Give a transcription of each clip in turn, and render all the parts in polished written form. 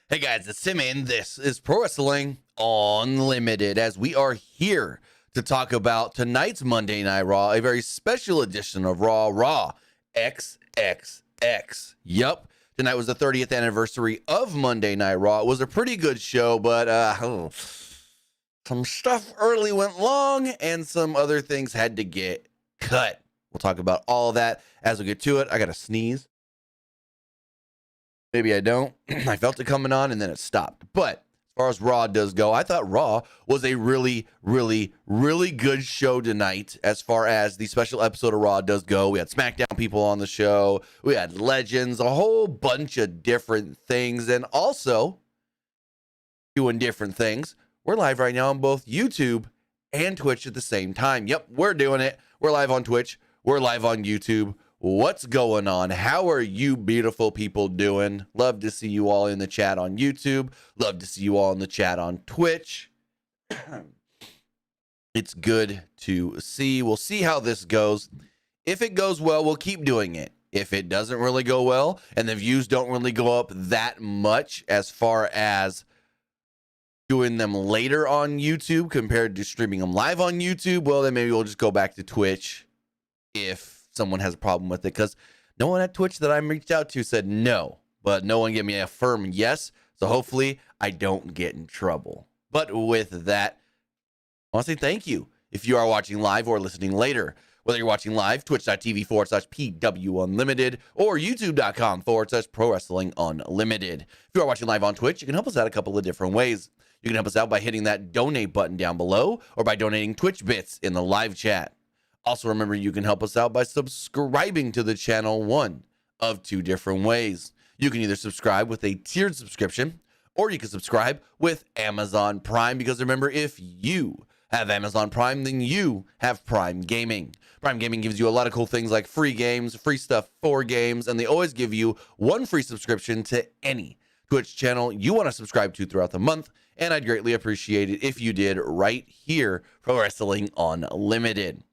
Hey guys, it's Tim, and this is Pro Wrestling Unlimited, as we are here to talk about tonight's Monday Night Raw, a very special edition of Raw XXX. Yup, tonight was the 30th anniversary of Monday Night Raw. It was a pretty good show, but some stuff early went long, and some other things had to get cut. We'll talk about all of that as we get to it. I got to sneeze. Maybe I don't. I felt it coming on and then it stopped. But as far as Raw does go, I thought Raw was a really good show tonight as far as the special episode of Raw does go. We had SmackDown people on the show. We had legends, a whole bunch of different things. And also, doing different things, we're live right now on both YouTube and Twitch at the same time. Yep, we're doing it. We're live on Twitch. We're live on YouTube. What's going on? How are you beautiful people doing? Love to see you all in the chat on YouTube. Love to see you all in the chat on Twitch. It's good to see. We'll see how this goes. If it goes well, we'll keep doing it. If it doesn't really go well and the views don't really go up that much as far as doing them later on YouTube compared to streaming them live on YouTube, well, then maybe we'll just go back to Twitch if someone has a problem with it, because no one at Twitch that I reached out to said no, but no one gave me a firm yes, so hopefully I don't get in trouble. But with that, I want to say thank you if you are watching live or listening later. Whether you're watching live, twitch.tv/PW Unlimited or youtube.com/Pro Wrestling Unlimited. If you are watching live on Twitch, you can help us out a couple of different ways. You can help us out by hitting that donate button down below or by donating Twitch bits in the live chat. Also, remember, you can help us out by subscribing to the channel one of two different ways. You can either subscribe with a tiered subscription, or you can subscribe with Amazon Prime, because remember, if you have Amazon Prime, then you have Prime Gaming. Prime Gaming gives you a lot of cool things like free games, free stuff for games, and they always give you one free subscription to any Twitch channel you want to subscribe to throughout the month, and I'd greatly appreciate it if you did right here, Pro Wrestling Unlimited.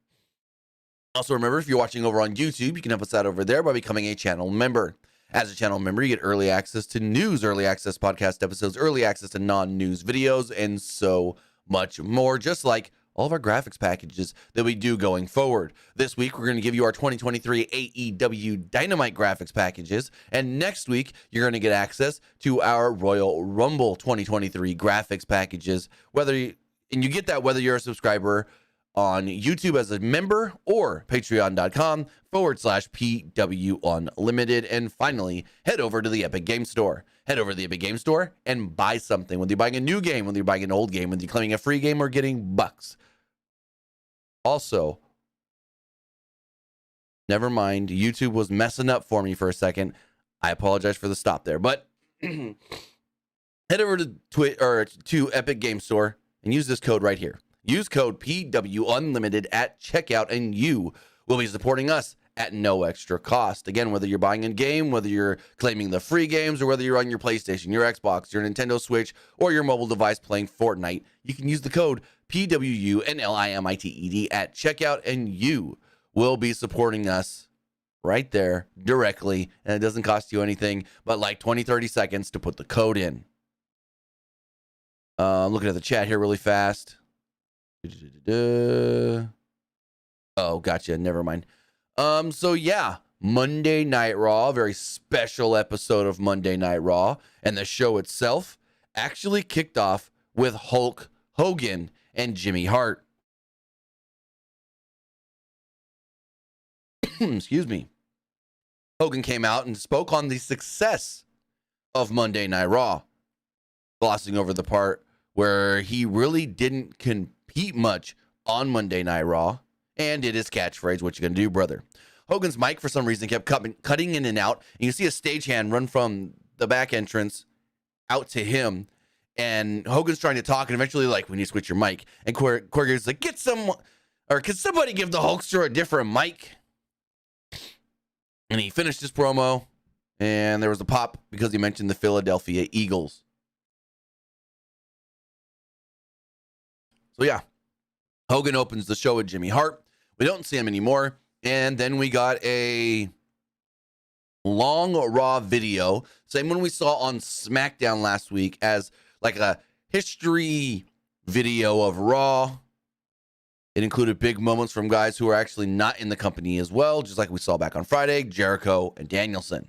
Also, remember, if you're watching over on YouTube, you can help us out over there by becoming a channel member. As a channel member, you get early access to news, early access podcast episodes, early access to non-news videos, and so much more, just like all of our graphics packages that we do going forward. This week, we're going to give you our 2023 AEW Dynamite graphics packages, and next week, you're going to get access to our Royal Rumble 2023 graphics packages, and you get that whether you're a subscriber on YouTube as a member or patreon.com/PW Unlimited. And finally, head over to the Epic Game Store. Head over to the Epic Game Store and buy something. Whether you're buying a new game, whether you're buying an old game, whether you're claiming a free game or getting bucks. Also, never mind, YouTube was messing up for me for a second. I apologize for the stop there, but head over to Epic Game Store and use this code right here. Use code PW Unlimited at checkout, and you will be supporting us at no extra cost. Again, whether you're buying a game, whether you're claiming the free games, or whether you're on your PlayStation, your Xbox, your Nintendo Switch, or your mobile device playing Fortnite, you can use the code PWU Unlimited at checkout, and you will be supporting us right there directly. And it doesn't cost you anything but like 20-30 seconds to put the code in. Looking at the chat here really fast. Oh, gotcha. Never mind. So yeah, Monday Night Raw, very special episode of Monday Night Raw, and the show itself actually kicked off with Hulk Hogan and Jimmy Hart. Excuse me. Hogan came out and spoke on the success of Monday Night Raw, glossing over the part where he really didn't compete much on Monday Night Raw, and did his catchphrase, "What you gonna do, brother?" Hogan's mic, for some reason, kept cutting in and out, and you see a stagehand run from the back entrance out to him, and Hogan's trying to talk, and eventually, like, "We need to switch your mic," and Corey's like, "Can somebody give the Hulkster a different mic?" And he finished his promo, and there was a pop because he mentioned the Philadelphia Eagles. So yeah, Hogan opens the show with Jimmy Hart. We don't see him anymore. And then we got a long Raw video, same one we saw on SmackDown last week, as like a history video of Raw. It included big moments from guys who are actually not in the company as well, just like we saw back on Friday, Jericho and Danielson.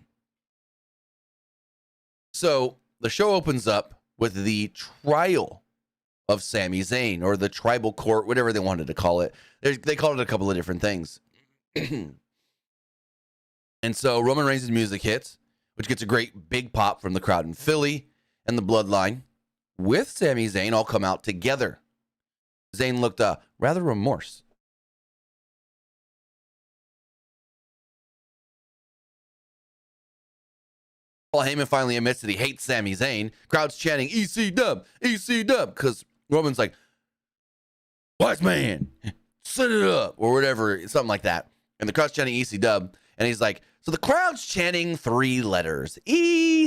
So the show opens up with the trial of Sami Zayn, or the tribal court, whatever they wanted to call it. They called it a couple of different things. And so Roman Reigns' music hits, which gets a great big pop from the crowd in Philly, and the bloodline with Sami Zayn all come out together. Zayn looked rather remorse. Paul Heyman finally admits that he hates Sami Zayn. Crowd's chanting, EC dub, because Roman's like, wise man, set it up, or whatever, something like that. And the crowd's chanting EC dub, and he's like, so the crowd's chanting 3 letters, ECW.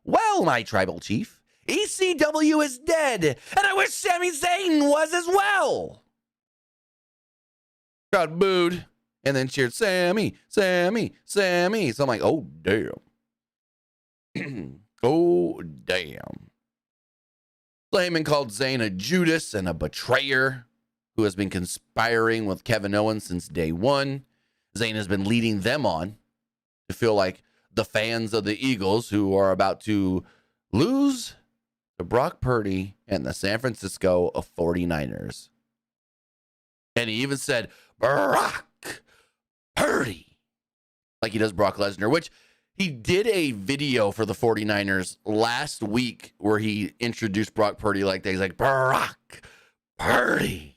Well, my tribal chief, ECW is dead, and I wish Sami Zayn was as well. Crowd booed and then cheered, Sammy, Sammy, Sammy. So I'm like, oh, damn. Oh, damn. So Heyman called Zayn a Judas and a betrayer who has been conspiring with Kevin Owens since day one. Zayn has been leading them on to feel like the fans of the Eagles, who are about to lose to Brock Purdy and the San Francisco 49ers. And he even said, Brock Purdy, like he does Brock Lesnar, which he did a video for the 49ers last week where he introduced Brock Purdy like that. He's like, Brock Purdy.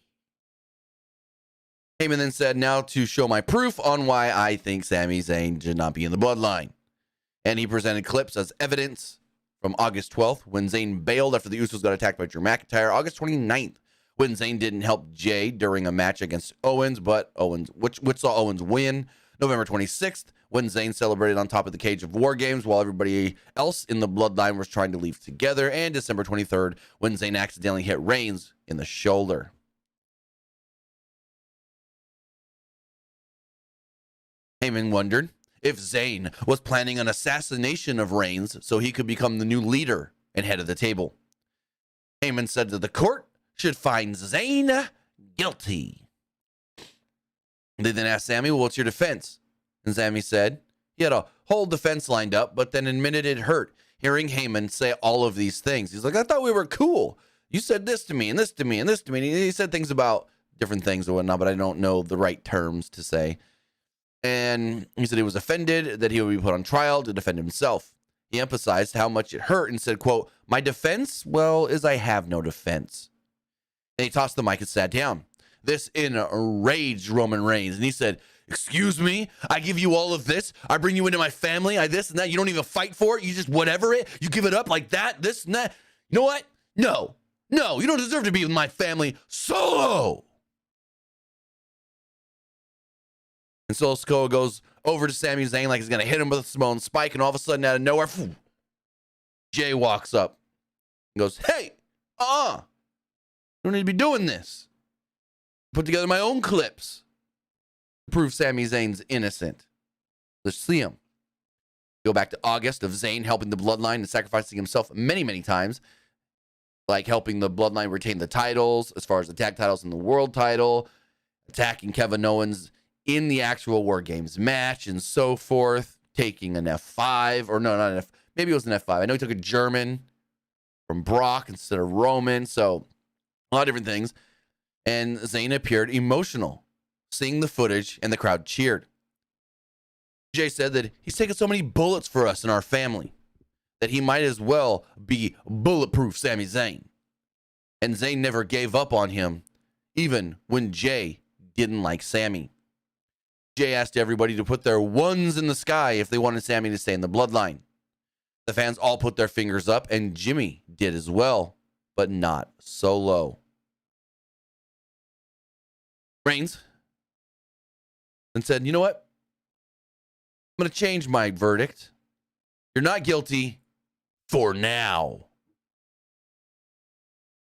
Heyman then said, now to show my proof on why I think Sami Zayn should not be in the bloodline. And he presented clips as evidence from August 12th when Zayn bailed after the Usos got attacked by Drew McIntyre. August 29th when Zayn didn't help Jay during a match against Owens, but which saw Owens win. November 26th when Zayn celebrated on top of the cage of War Games while everybody else in the bloodline was trying to leave together. And December 23rd when Zayn accidentally hit Reigns in the shoulder. Heyman wondered if Zayn was planning an assassination of Reigns so he could become the new leader and head of the table. Heyman said that the court should find Zayn guilty. They then asked Sami, well, what's your defense? And Sami said he had a whole defense lined up, but then admitted it hurt hearing Heyman say all of these things. He's like, I thought we were cool. You said this to me and this to me and this to me. And he said things about different things or whatnot, but I don't know the right terms to say. And he said he was offended that he would be put on trial to defend himself. He emphasized how much it hurt and said, quote, my defense, well, is I have no defense. And he tossed the mic and sat down. This enraged Roman Reigns. And he said, excuse me, I give you all of this. I bring you into my family. I this and that. You don't even fight for it. You just whatever it. You give it up like that, this and that. You know what? No, you don't deserve to be with my family solo. And so Sikoa goes over to Sami Zayn like he's going to hit him with a Samoan spike. And all of a sudden, out of nowhere, Jay walks up and goes, hey, you don't need to be doing this. Put together my own clips to prove Sami Zayn's innocent. Let's see him. Go back to August of Zayn helping the bloodline and sacrificing himself many, many times. Like helping the bloodline retain the titles, as far as the tag titles and the world title, attacking Kevin Owens in the actual War Games match and so forth, taking an F5, or no, not an F, maybe it was an F5. I know he took a German from Brock instead of Roman, so a lot of different things. And Zayn appeared emotional, seeing the footage, and the crowd cheered. Jay said that he's taken so many bullets for us and our family that he might as well be bulletproof Sami Zayn. And Zayn never gave up on him, even when Jay didn't like Sami. Jay asked everybody to put their ones in the sky if they wanted Sami to stay in the bloodline. The fans all put their fingers up, and Jimmy did as well, but not Solo. Reigns and said, you know what? I'm going to change my verdict. You're not guilty for now.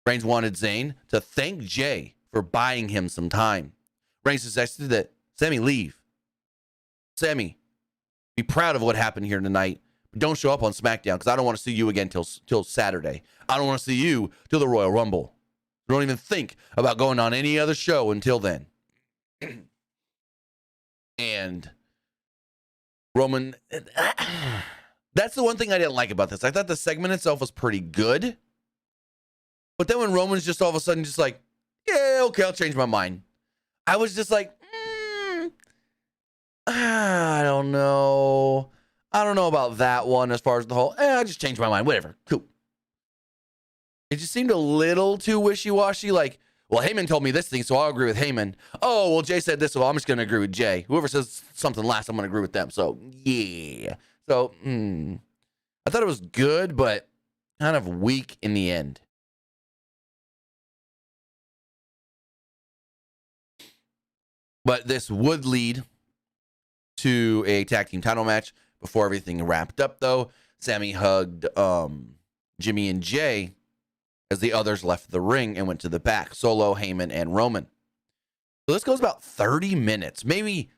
Reigns wanted Zayn to thank Jay for buying him some time. Reigns suggested that Sami leave. Sami Be proud of what happened here tonight. But don't show up on SmackDown because I don't want to see you again till Saturday. I don't want to see you till the Royal Rumble. Don't even think about going on any other show until then. And Roman, that's the one thing I didn't like about this. I thought the segment itself was pretty good. But then when Roman's just all of a sudden just like, yeah, okay, I'll change my mind. I was just like, I don't know. I don't know about that one as far as the whole, I just changed my mind. Whatever. Cool. It just seemed a little too wishy-washy. Like, well, Heyman told me this thing, so I'll agree with Heyman. Oh, well, Jay said this, so I'm just going to agree with Jay. Whoever says something last, I'm going to agree with them. So, yeah. So, I thought it was good, but kind of weak in the end. But this would lead to a tag team title match. Before everything wrapped up, though, Sammy hugged Jimmy and Jay as the others left the ring and went to the back. Solo, Heyman, and Roman. So this goes about 30 minutes, maybe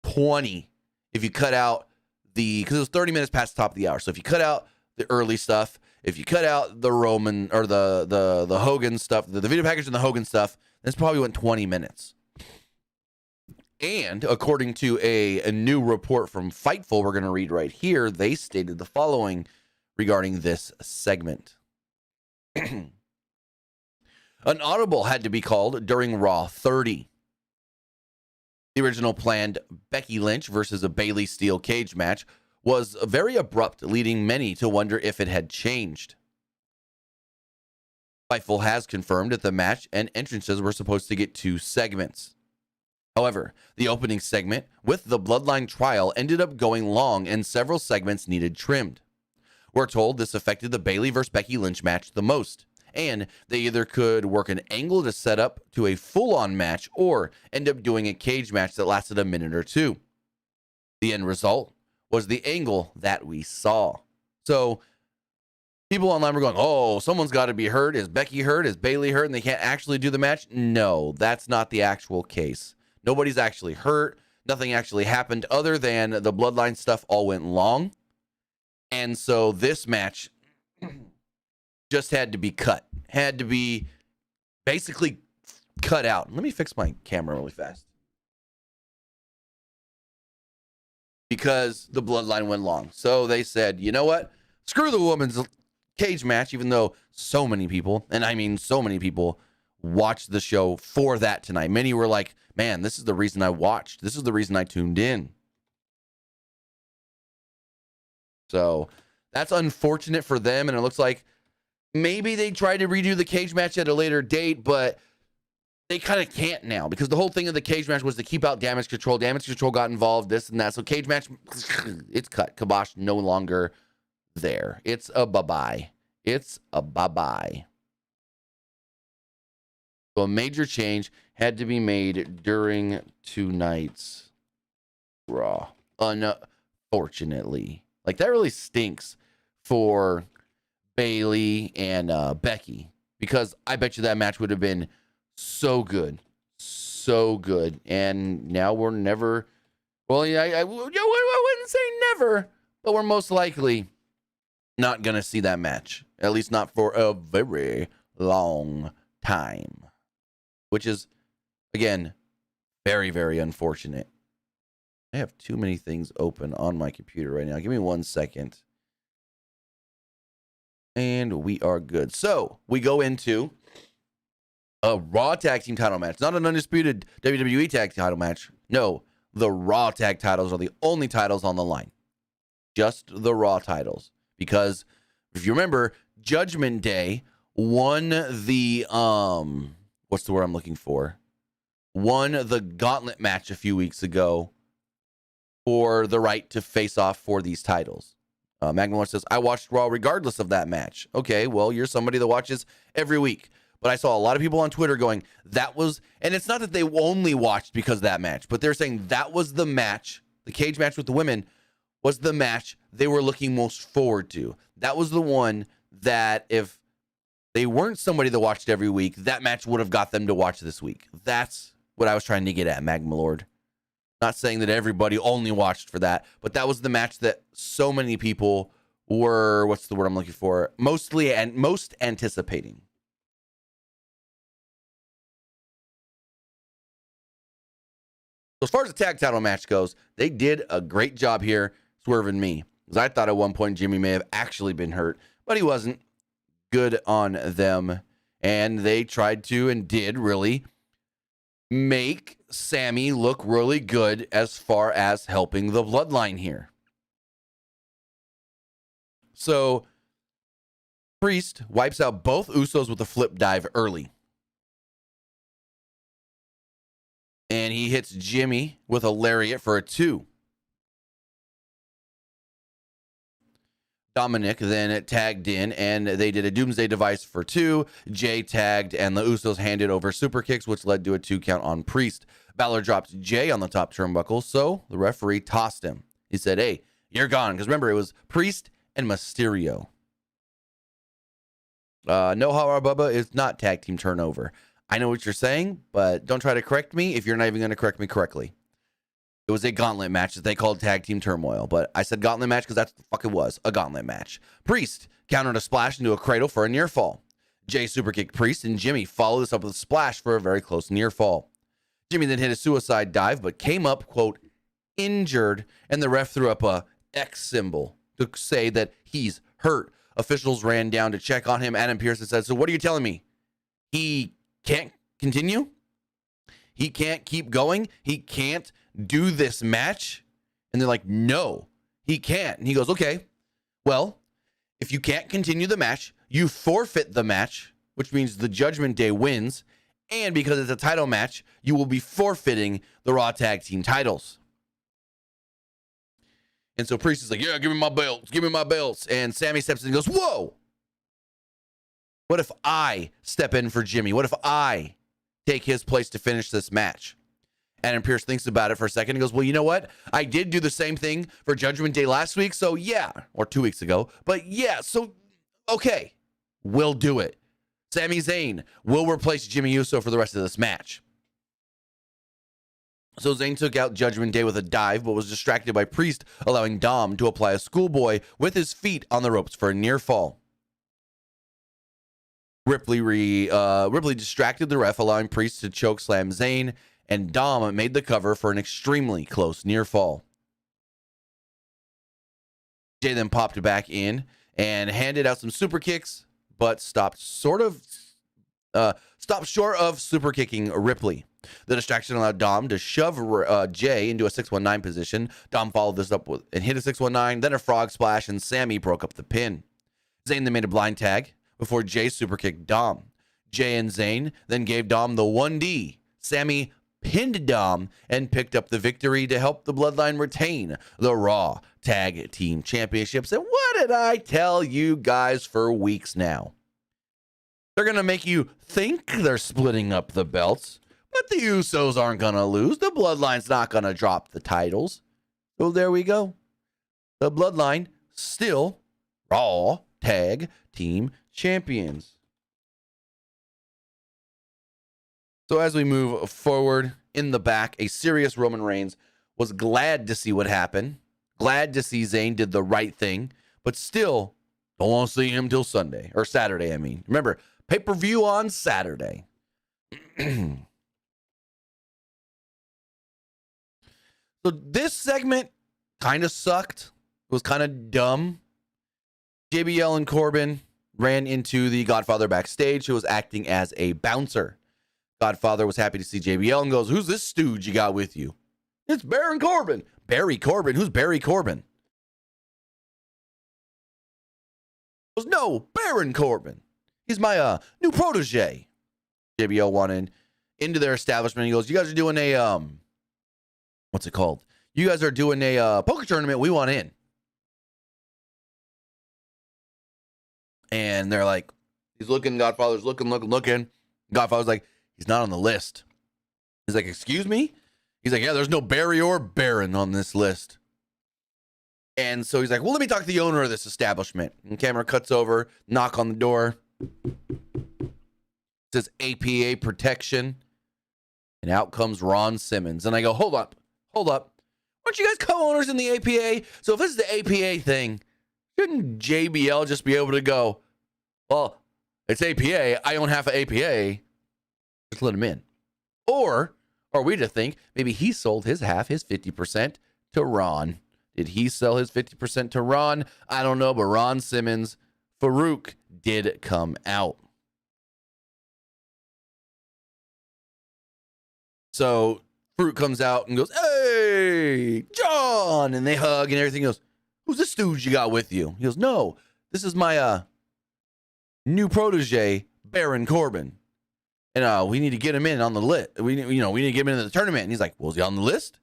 20 if you cut out because it was 30 minutes past the top of the hour. So if you cut out the early stuff, if you cut out the Roman or the Hogan stuff, the video package and the Hogan stuff, this probably went 20 minutes. And according to a new report from Fightful, we're going to read right here, they stated the following regarding this segment. An audible had to be called during Raw 30. The original planned Becky Lynch versus a Bayley steel cage match was very abrupt, leading many to wonder if it had changed. Fightful has confirmed that the match and entrances were supposed to get 2 segments. However, the opening segment with the Bloodline trial ended up going long and several segments needed trimmed. We're told this affected the Bayley vs. Becky Lynch match the most, and they either could work an angle to set up to a full-on match or end up doing a cage match that lasted a minute or 2. The end result was the angle that we saw. So people online were going, oh, someone's got to be hurt. Is Becky hurt? Is Bayley hurt? And they can't actually do the match? No, that's not the actual case. Nobody's actually hurt. Nothing actually happened other than the Bloodline stuff all went long. And so this match just had to be cut. Had to be basically cut out. Let me fix my camera really fast. Because the Bloodline went long. So they said, you know what? Screw the women's cage match, even though so many people, and I mean so many people, watched the show for that tonight. Many were like, man, this is the reason I watched. This is the reason I tuned in. So that's unfortunate for them, and it looks like maybe they tried to redo the cage match at a later date, but they kind of can't now because the whole thing of the cage match was to keep out Damage Control. Damage Control got involved, this and that. So cage match, it's cut. Kibosh no longer there. It's a bye-bye. It's a bye-bye. So a major change had to be made during tonight's Raw. Unfortunately. Like, that really stinks for Bayley and Becky, because I bet you that match would have been so good. So good. And now we're never, well, yeah, I wouldn't say never, but we're most likely not going to see that match. At least not for a very long time. Which is, again, very, very unfortunate. I have too many things open on my computer right now. Give me 1 second. And we are good. So, we go into a Raw Tag Team title match. Not an undisputed WWE Tag title match. No, the Raw Tag titles are the only titles on the line. Just the Raw titles. Because, if you remember, Judgment Day won the, what's the word I'm looking for? Won the gauntlet match a few weeks ago for the right to face off for these titles. Magma says, I watched Raw regardless of that match. Okay, well, you're somebody that watches every week. But I saw a lot of people on Twitter going, that was, and it's not that they only watched because of that match, but they're saying that was the match, the cage match with the women was the match they were looking most forward to. That was the one that if they weren't somebody that watched every week, that match would have got them to watch this week. That's what I was trying to get at, Magma Lord. Not saying that everybody only watched for that, but that was the match that so many people were, what's the word I'm looking for? Most anticipating. As far as the tag title match goes, they did a great job here swerving me. Because I thought at one point Jimmy may have actually been hurt, but he wasn't. Good on them. And they tried to and did really make Sammy look really good as far as helping the bloodline here. So Priest wipes out both Usos with a flip dive early. And he hits Jimmy with a lariat for a 2. Dominic then tagged in, and they did a Doomsday Device for 2. Jay tagged, and the Usos handed over super kicks, which led to a 2 count on Priest. Balor dropped Jay on the top turnbuckle, so the referee tossed him. He said, hey, you're gone. Because remember, it was Priest and Mysterio. No, Hara Bubba is not tag team turnover. I know what you're saying, but don't try to correct me if you're not even going to correct me correctly. It was a gauntlet match that they called tag team turmoil, but I said gauntlet match because that's what the fuck it was, a gauntlet match. Priest countered a splash into a cradle for a near fall. Jay superkicked Priest, and Jimmy followed this up with a splash for a very close near fall. Jimmy then hit a suicide dive, but came up, quote, injured, and the ref threw up a X symbol to say that he's hurt. Officials ran down to check on him. Adam Pearson said, so what are you telling me? He can't continue? He can't keep going? He can't do this match? And they're like, no, he can't. And he goes, okay, well, if you can't continue the match, you forfeit the match, which means the Judgment Day wins. And because it's a title match, you will be forfeiting the Raw Tag Team titles. And so Priest is like, yeah, give me my belts. Give me my belts. And Sammy steps in and goes, whoa. What if I step in for Jimmy? What if I take his place to finish this match? Adam Pearce thinks about it for a second and goes, well, you know what? I did do the same thing for Judgment Day last week, so yeah. Or 2 weeks ago. But yeah, so, okay. We'll do it. Sami Zayn will replace Jimmy Uso for the rest of this match. So Zayn took out Judgment Day with a dive, but was distracted by Priest, allowing Dom to apply a schoolboy with his feet on the ropes for a near fall. Ripley distracted the ref, allowing Priest to choke slam Zayn, and Dom made the cover for an extremely close near fall. Jay then popped back in and handed out some super kicks, but stopped short of super kicking Ripley. The distraction allowed Dom to shove Jay into a 619 position. Dom followed this up and hit a 619, then a frog splash, and Sammy broke up the pin. Zayn then made a blind tag before Jay super kicked Dom. Jay and Zayn then gave Dom the 1D. Sammy pinned Dom and picked up the victory to help the Bloodline retain the Raw Tag Team Championships. And what did I tell you guys for weeks now? They're going to make you think they're splitting up the belts, but the Usos aren't going to lose. The Bloodline's not going to drop the titles. So there we go. The Bloodline still Raw Tag Team Champions. So as we move forward in the back, a serious Roman Reigns was glad to see what happened. Glad to see Zayn did the right thing, but still don't want to see him till Sunday or Saturday. I mean, remember, pay-per-view on Saturday. So this segment kind of sucked. It was kind of dumb. JBL and Corbin ran into the Godfather backstage, who was acting as a bouncer. Godfather was happy to see JBL and goes, who's this stooge you got with you? It's Baron Corbin. Barry Corbin? Who's Barry Corbin? He goes, no, Baron Corbin. He's my new protege. JBL wanted into their establishment. He goes, you guys are doing a, what's it called? You guys are doing a poker tournament. We want in. And they're like, he's looking, Godfather's looking. Godfather's like, he's not on the list. He's like, excuse me? He's like, yeah, there's no Barry or Baron on this list. And so he's like, well, let me talk to the owner of this establishment. And camera cuts over, knock on the door. It says APA protection. And out comes Ron Simmons. And I go, hold hold up. Aren't you guys co-owners in the APA? So if this is the APA thing, shouldn't JBL just be able to go, well, it's APA. I own half of APA. Just let him in. Or are we to think maybe he sold his half, his 50% to Ron? Did he sell his 50% to Ron? I don't know, but Ron Simmons, Farouk did come out. So Farouk comes out and goes, hey, John. And they hug and everything. He goes, who's this stooge you got with you? He goes, no, this is my new protege, Baron Corbin. And we need to get him in on the list. We need to get him into the tournament. And he's like, well, is he on the list?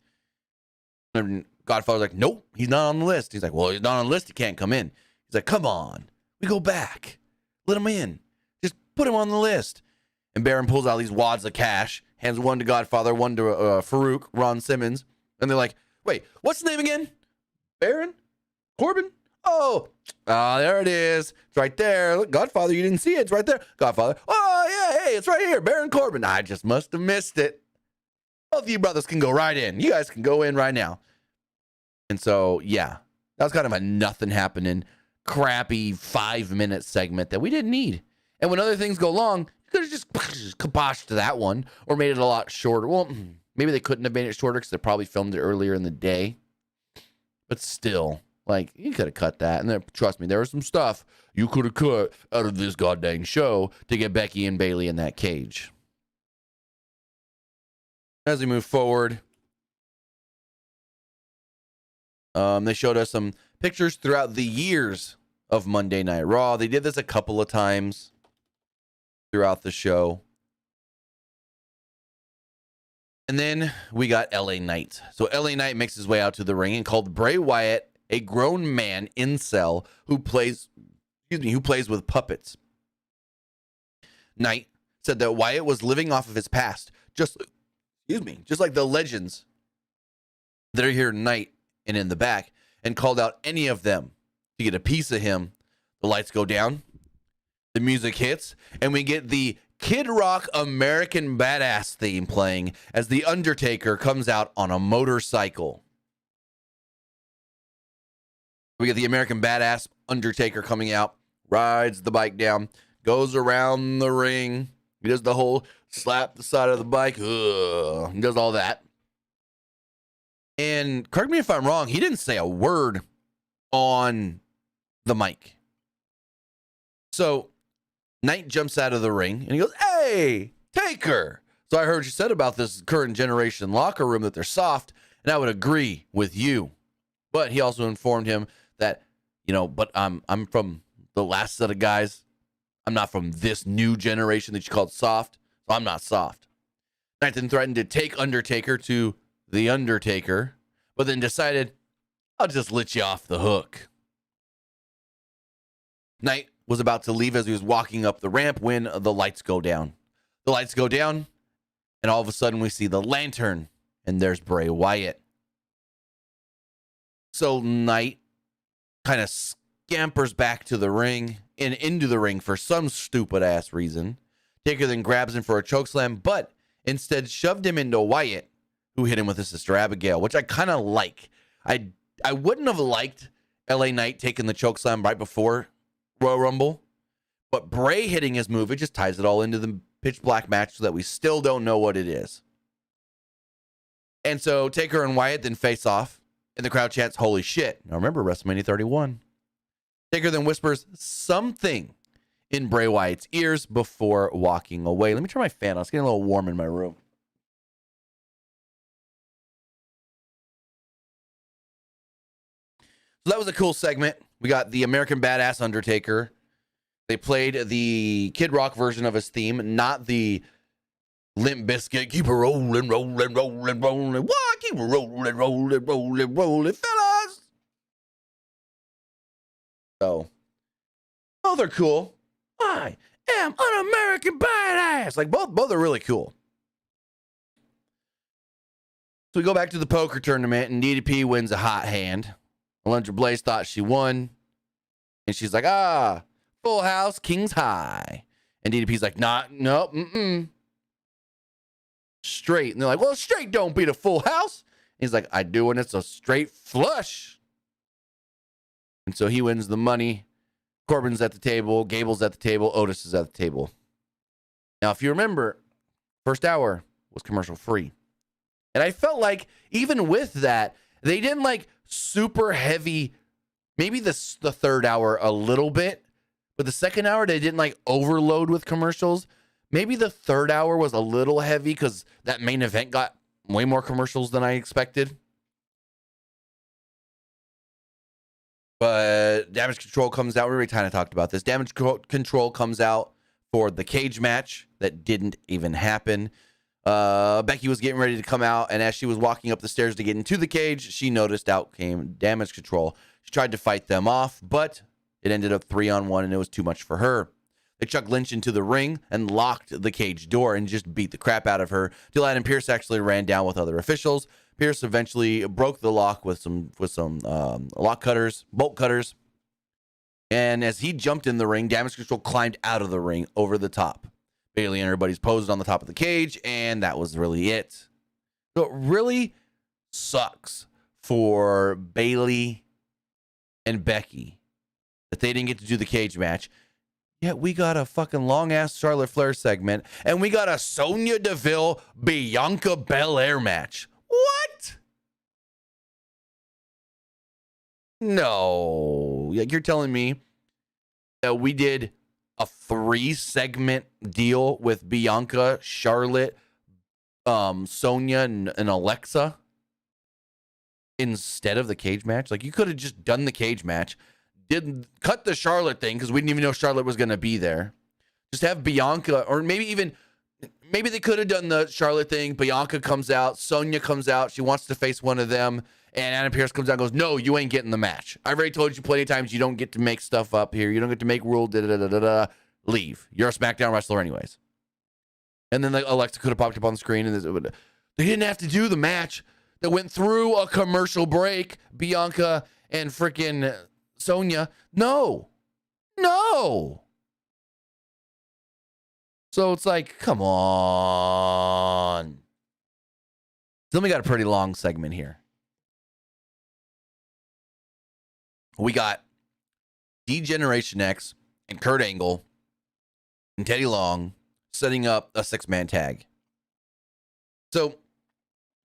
And Godfather's like, nope, he's not on the list. He's like, well, he's not on the list. He can't come in. He's like, come on. We go back. Let him in. Just put him on the list. And Baron pulls out these wads of cash, hands one to Godfather, one to Farouk, Ron Simmons. And they're like, wait, what's the name again? Baron? Corbin? Oh, there it is. It's right there. Look, Godfather, you didn't see it. It's right there. Godfather. Oh, yeah, hey, it's right here. Baron Corbin. I just must have missed it. Both of you brothers can go right in. You guys can go in right now. And so, yeah, that was kind of a nothing happening, crappy 5-minute segment that we didn't need. And when other things go long, you could have just kaboshed that one or made it a lot shorter. Well, maybe they couldn't have made it shorter because they probably filmed it earlier in the day. But still, like, you could have cut that. And then, trust me, there was some stuff you could have cut out of this goddamn show to get Becky and Bayley in that cage. As we move forward, they showed us some pictures throughout the years of Monday Night Raw. They did this a couple of times throughout the show. And then we got LA Knight. So LA Knight makes his way out to the ring and called Bray Wyatt a grown man incel who plays with puppets. Knight said that Wyatt was living off of his past, just like the legends that are here tonight and in the back, and called out any of them to get a piece of him. The lights go down, the music hits, and we get the Kid Rock American Badass theme playing as the Undertaker comes out on a motorcycle. We get the American Badass Undertaker coming out, rides the bike down, goes around the ring. He does the whole slap the side of the bike. He does all that. And correct me if I'm wrong, he didn't say a word on the mic. So Knight jumps out of the ring and he goes, hey, Taker. So I heard you said about this current generation locker room that they're soft, and I would agree with you. But he also informed him that, but I'm from the last set of guys. I'm not from this new generation that you called soft, so I'm not soft. Knight then threatened to take Undertaker to the Undertaker, but then decided, I'll just let you off the hook. Knight was about to leave as he was walking up the ramp when the lights go down. The lights go down, and all of a sudden we see the lantern, and there's Bray Wyatt. So Knight kind of scampers back to the ring and into the ring for some stupid ass reason. Taker then grabs him for a chokeslam, but instead shoved him into Wyatt, who hit him with his Sister Abigail, which I kind of like. I wouldn't have liked LA Knight taking the chokeslam right before Royal Rumble, but Bray hitting his move, it just ties it all into the pitch black match so that we still don't know what it is. And so Taker and Wyatt then face off, and the crowd chants, holy shit. Now remember, WrestleMania 31. Taker then whispers something in Bray Wyatt's ears before walking away. Let me turn my fan on. It's getting a little warm in my room. So that was a cool segment. We got the American Badass Undertaker. They played the Kid Rock version of his theme, not the Limp Bizkit. Keep it rolling, rolling, rolling, rolling. What? Keep it rolling, rolling, rolling, rolling, fellas. So, both are cool. I am an American Badass. Like, both are really cool. So we go back to the poker tournament, and DDP wins a hot hand. Alundra Blaze thought she won. And she's like, full house, king's high. And DDP's like, no, straight. And they're like, well, straight don't beat a full house. He's like, I do, and it's a straight flush. And so he wins the money. Corbin's at the table. Gable's at the table. Otis is at the table. Now, if you remember, first hour was commercial free. And I felt like even with that, they didn't like super heavy, maybe the third hour a little bit, but the second hour, they didn't like overload with commercials. Maybe the third hour was a little heavy because that main event got way more commercials than I expected. But Damage Control comes out. We already kind of talked about this. Damage Control comes out for the cage match that didn't even happen. Becky was getting ready to come out, and as she was walking up the stairs to get into the cage, she noticed out came Damage Control. She tried to fight them off, but it ended up 3-on-1, and it was too much for her. They chucked Lynch into the ring and locked the cage door and just beat the crap out of her. Till Adam Pearce actually ran down with other officials. Pearce eventually broke the lock with some lock cutters, bolt cutters. And as he jumped in the ring, Damage Control climbed out of the ring over the top. Bayley and everybody's posed on the top of the cage, and that was really it. So it really sucks for Bayley and Becky that they didn't get to do the cage match. Yet we got a fucking long-ass Charlotte Flair segment, and we got a Sonya Deville Bianca Belair match. What? No. You're telling me that we did a 3-segment deal with Bianca, Charlotte, Sonya, and Alexa instead of the cage match? Like, you could have just done the cage match. Didn't cut the Charlotte thing because we didn't even know Charlotte was going to be there. Just have Bianca, or maybe they could have done the Charlotte thing. Bianca comes out, Sonya comes out, she wants to face one of them, and Adam Pearce comes out and goes, no, you ain't getting the match. I've already told you plenty of times you don't get to make stuff up here. You don't get to make rule, leave. You're a SmackDown wrestler anyways. And then like Alexa could have popped up on the screen, and they didn't have to do the match that went through a commercial break, Bianca and freaking Sonya. No. So it's like, come on. Then we got a pretty long segment here. We got D-Generation X and Kurt Angle and Teddy Long setting up a 6-man tag. So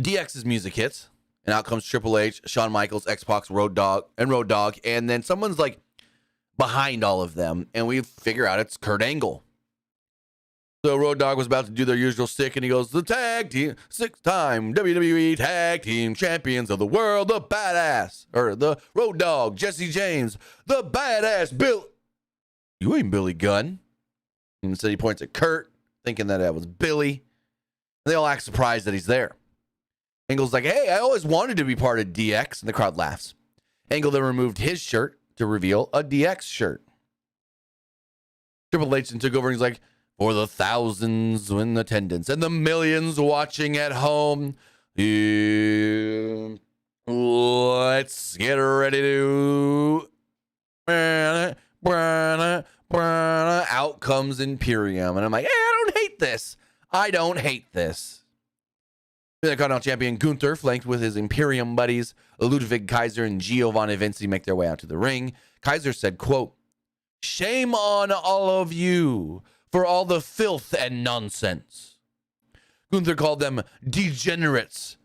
DX's music hits, and out comes Triple H, Shawn Michaels, X-Pac, Road Dogg, and then someone's like behind all of them, and we figure out it's Kurt Angle. So Road Dogg was about to do their usual stick, and he goes, the tag team, 6-time WWE tag team champions of the world, the badass, or the Road Dogg, Jesse James, the badass Bill. You ain't Billy Gunn. And instead he points at Kurt, thinking that was Billy. And they all act surprised that he's there. Angle's like, hey, I always wanted to be part of DX, and the crowd laughs. Angle then removed his shirt to reveal a DX shirt. Triple H then took over, and he's like, for the thousands in attendance and the millions watching at home, let's get ready to... Out comes Imperium. And I'm like, hey, I don't hate this. The Continental Champion Gunther, flanked with his Imperium buddies, Ludwig Kaiser and Giovanni Vinci, make their way out to the ring. Kaiser said, quote, shame on all of you for all the filth and nonsense. Gunther called them degenerates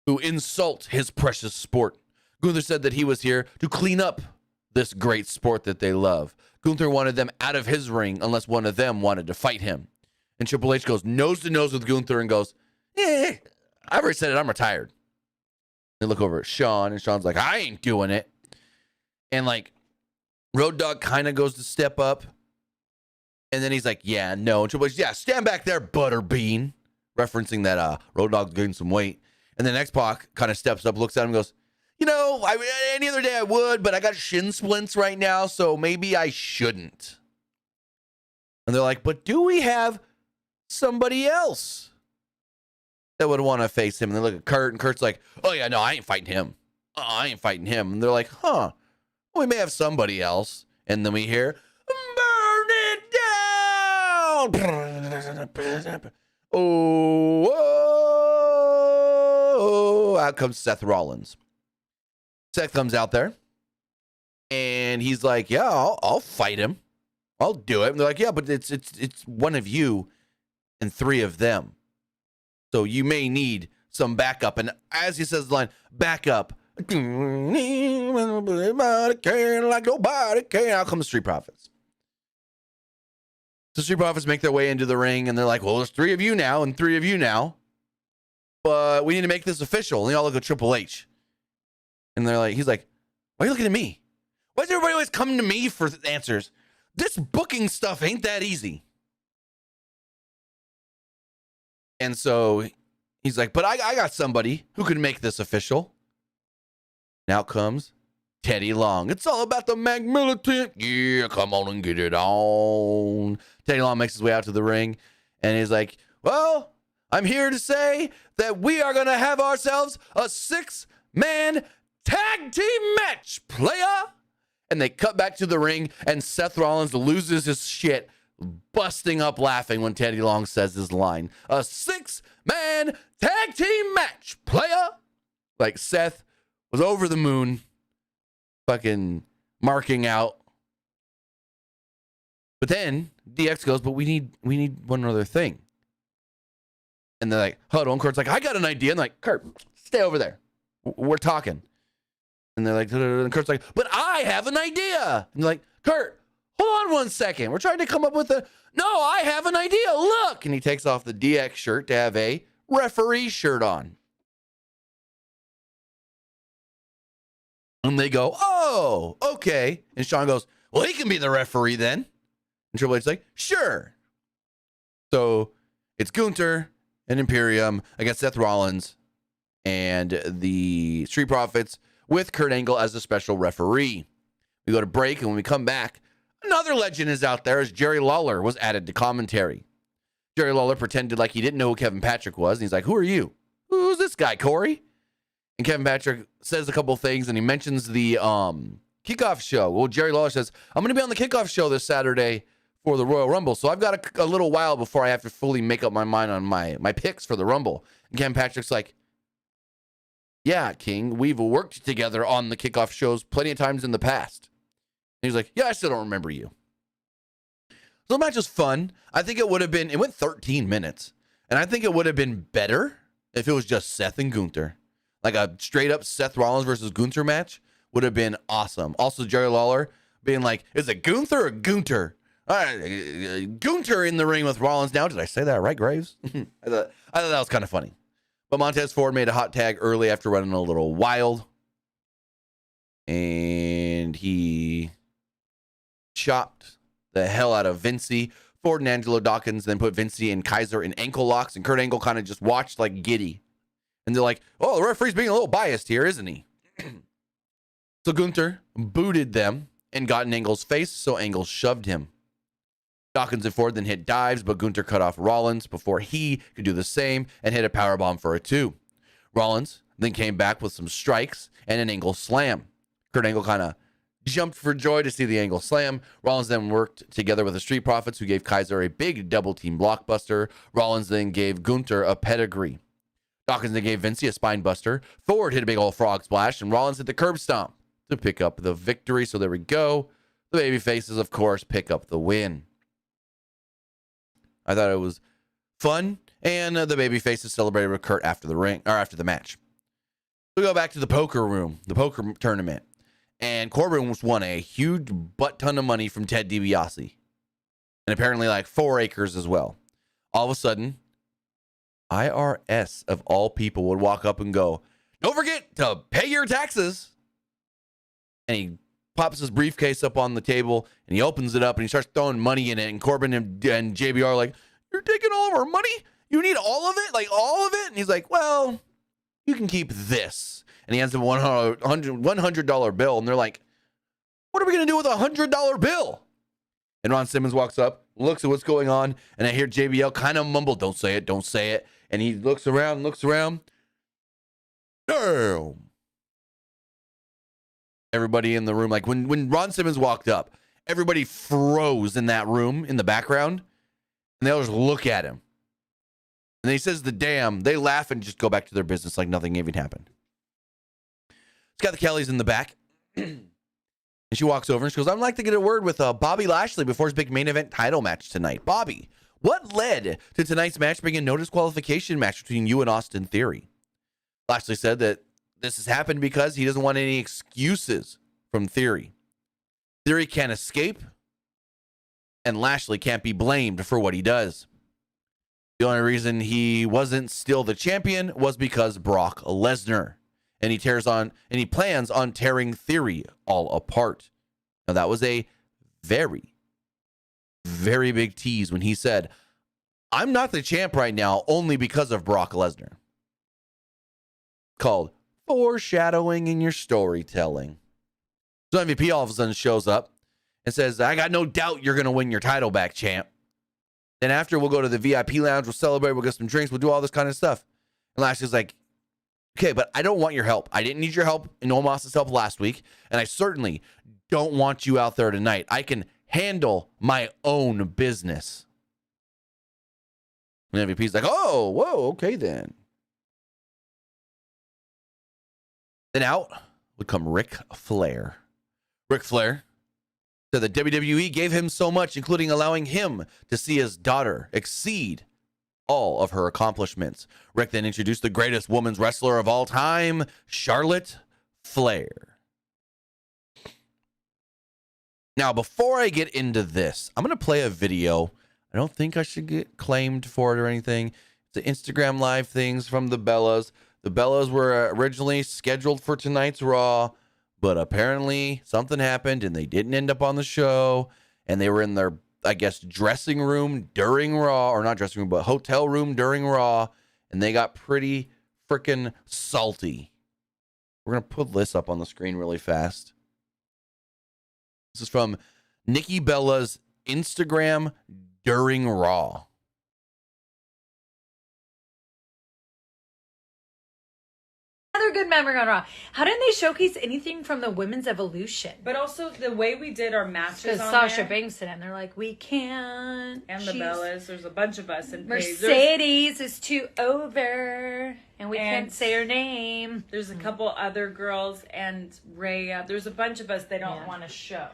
who insult his precious sport. Gunther said that he was here to clean up this great sport that they love. Gunther wanted them out of his ring unless one of them wanted to fight him. And Triple H goes nose to nose with Gunther and goes, I've already said it, I'm retired. They look over at Shawn, and Shawn's like, I ain't doing it. And like, Road Dogg kind of goes to step up. And then he's like, yeah, no. And Triple H, yeah, stand back there, Butterbean. Referencing that Road Dogg's gaining some weight. And then X-Pac kind of steps up, looks at him and goes, you know, any other day I would, but I got shin splints right now, so maybe I shouldn't. And they're like, but do we have somebody else that would want to face him? And they look at Kurt, and Kurt's like, oh, yeah, no, I ain't fighting him. And they're like, huh, well, we may have somebody else. And then we hear, burn it down. Oh, out comes Seth Rollins. Seth comes out there, and he's like, yeah, I'll fight him. I'll do it. And they're like, yeah, but it's one of you and three of them. So you may need some backup. And as he says the line, backup. Like nobody can. Out come the Street Profits. The Street Profits make their way into the ring, and they're like, well, there's three of you now and three of you now. But we need to make this official. And they all look at Triple H. And they're like, he's like, why are you looking at me? Why does everybody always come to me for answers? This booking stuff ain't that easy. And so he's like, but I got somebody who can make this official. And out comes Teddy Long. It's all about the Mag Militant. Yeah, come on and get it on. Teddy Long makes his way out to the ring. And he's like, well, I'm here to say that we are going to have ourselves a 6-man tag team match, player. And they cut back to the ring, and Seth Rollins loses his shit, busting up laughing when Teddy Long says his line. A 6-man tag team match, player. Like, Seth was over the moon, fucking marking out. But then DX goes, but we need one other thing. And they're like, huddle. And Kurt's like, I got an idea. And like, Kurt, stay over there. We're talking. And they're like, and Kurt's like, but I have an idea. And they're like, Kurt, hold on 1 second. We're trying to come up with no, I have an idea. Look. And he takes off the DX shirt to have a referee shirt on. And they go, oh, okay. And Sean goes, well, he can be the referee then. And Triple H's like, sure. So it's Gunther and Imperium against Seth Rollins and the Street Profits with Kurt Angle as a special referee. We go to break, and when we come back, another legend is out there as Jerry Lawler was added to commentary. Jerry Lawler pretended like he didn't know who Kevin Patrick was, and he's like, who are you? Who's this guy, Corey? And Kevin Patrick says a couple things, and he mentions the kickoff show. Well, Jerry Lawler says, I'm going to be on the kickoff show this Saturday for the Royal Rumble, so I've got a little while before I have to fully make up my mind on my picks for the Rumble. And Kevin Patrick's like, yeah, King, we've worked together on the kickoff shows plenty of times in the past. And he's like, yeah, I still don't remember you. So the match was fun. I think it went 13 minutes. And I think it would have been better if it was just Seth and Gunther. Like a straight up Seth Rollins versus Gunther match would have been awesome. Also, Jerry Lawler being like, is it Gunther or Gunter? All right, Gunther in the ring with Rollins now. Did I say that right, Graves? I thought that was kind of funny. But Montez Ford made a hot tag early after running a little wild. And he chopped the hell out of Vincey. Ford and Angelo Dawkins then put Vincey and Kaiser in ankle locks. And Kurt Angle kind of just watched like giddy. And they're like, oh, the referee's being a little biased here, isn't he? So Gunther booted them and got in Angle's face. So Angle shoved him. Dawkins and Ford then hit dives, but Gunther cut off Rollins before he could do the same and hit a powerbomb for a 2. Rollins then came back with some strikes and an Angle slam. Kurt Angle kind of jumped for joy to see the Angle slam. Rollins then worked together with the Street Profits, who gave Kaiser a big double-team blockbuster. Rollins then gave Gunther a pedigree. Dawkins then gave Vincey a spine buster. Ford hit a big old frog splash, and Rollins hit the curb stomp to pick up the victory. So there we go. The baby faces, of course, pick up the win. I thought it was fun, and the baby faces celebrated with Kurt after the match. We go back to the poker room, the poker tournament, and Corbin won a huge butt ton of money from Ted DiBiase, and apparently like 4 acres as well. All of a sudden, IRS of all people would walk up and go, "Don't forget to pay your taxes," and he pops his briefcase up on the table, and he opens it up, and he starts throwing money in it, and Corbin and JBR are like, "You're taking all of our money? You need all of it? Like, all of it?" And he's like, "Well, you can keep this." And he hands them a $100 bill, and they're like, "What are we going to do with a $100 bill?" And Ron Simmons walks up, looks at what's going on, and I hear JBL kind of mumble, "Don't say it, don't say it." And he looks around. Damn. Everybody in the room, like when Ron Simmons walked up, everybody froze in that room in the background, and they all just look at him. And he says the damn, they laugh and just go back to their business like nothing even happened. She's got the Kellys in the back. And she walks over and she goes, I'd like to get a word with Bobby Lashley before his big main event title match tonight. Bobby, what led to tonight's match being a no disqualification match between you and Austin Theory? Lashley said that this has happened because he doesn't want any excuses from Theory. Theory can't escape, and Lashley can't be blamed for what he does. The only reason he wasn't still the champion was because Brock Lesnar. And he plans on tearing Theory all apart. Now, that was a very, very big tease when he said, I'm not the champ right now only because of Brock Lesnar. Called foreshadowing in your storytelling. So MVP all of a sudden shows up and says, I got no doubt you're going to win your title back, champ. Then after, we'll go to the VIP lounge, we'll celebrate, we'll get some drinks, we'll do all this kind of stuff. And Lashley's like, okay, but I don't want your help. I didn't need your help in Omos's help last week, and I certainly don't want you out there tonight. I can handle my own business. And MVP's like, oh, whoa, okay then. Then out would come Ric Flair. Ric Flair said that WWE gave him so much, including allowing him to see his daughter exceed all of her accomplishments. Rick then introduced the greatest women's wrestler of all time, Charlotte Flair. Now, before I get into this, I'm going to play a video. I don't think I should get claimed for it or anything. It's the Instagram live things from the Bellas. The Bellas were originally scheduled for tonight's Raw, but apparently something happened and they didn't end up on the show, and they were in their, I guess, dressing room during Raw, or not dressing room, but hotel room during Raw, and they got pretty freaking salty. We're going to put this up on the screen really fast. This is from Nikki Bella's Instagram during Raw. Another good memory on Raw. How didn't they showcase anything from the women's evolution? But also the way we did our matches Because on Sasha there, Banks did it, and they're like, we can't. and the Bellas, there's a bunch of us. And Mercedes is too over, and we can't say her name. There's a couple other girls and Rhea. There's a bunch of us they don't want to show.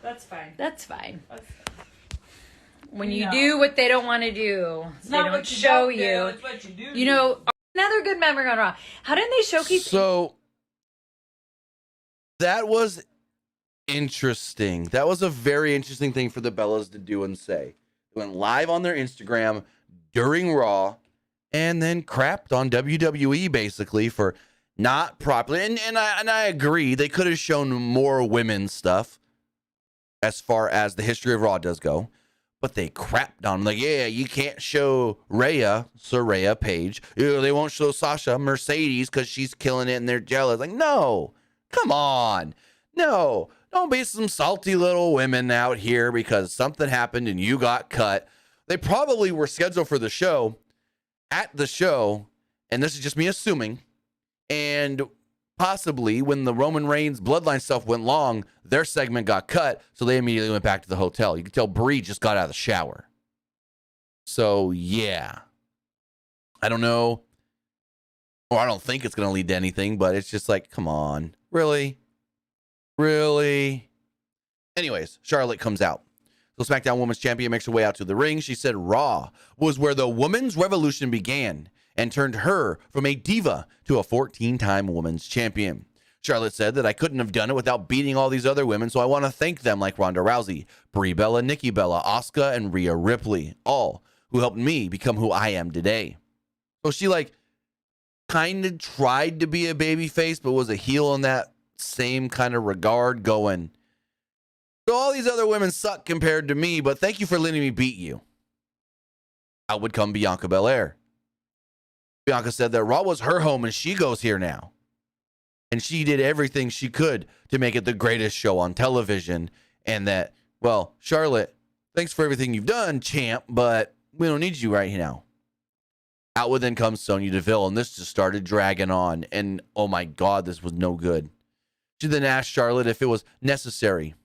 That's fine. That's fine. That's fine. When you do what they don't want to do, they not don't what you show don't do, you. it's what you do. You know, another good memory on Raw. How didn't they showcase? So that was interesting. That was a very interesting thing for the Bellas to do and say. They went live on their Instagram during Raw and then crapped on WWE basically for not properly. And I agree. They could have shown more women's stuff as far as the history of Raw does go. But they crapped on them. Like, yeah, you can't show Rhea, Saraya Page. They won't show Sasha Mercedes because she's killing it and they're jealous. Like, no, come on. No, don't be some salty little women out here because something happened and you got cut. They probably were scheduled for the show, at the show, and this is just me assuming, and possibly when the Roman Reigns bloodline stuff went long, their segment got cut, so they immediately went back to the hotel. You can tell Brie just got out of the shower. So, yeah. I don't know, or I don't think it's going to lead to anything, but it's just like, come on. Really? Really? Anyways, Charlotte comes out. So SmackDown Women's Champion makes her way out to the ring. She said Raw was where the women's revolution began and turned her from a diva to a 14-time women's champion. Charlotte said that I couldn't have done it without beating all these other women, so I want to thank them like Ronda Rousey, Brie Bella, Nikki Bella, Asuka, and Rhea Ripley, all who helped me become who I am today. So she kind of tried to be a babyface, but was a heel in that same kind of regard, going, so all these other women suck compared to me, but thank you for letting me beat you. Out would come Bianca Belair. Bianca said that Raw was her home and she goes here now. And she did everything she could to make it the greatest show on television. And that, well, Charlotte, thanks for everything you've done, champ, but we don't need you right now. Out would then come Sonya Deville, and this just started dragging on. And oh my God, this was no good. She then asked Charlotte if it was necessary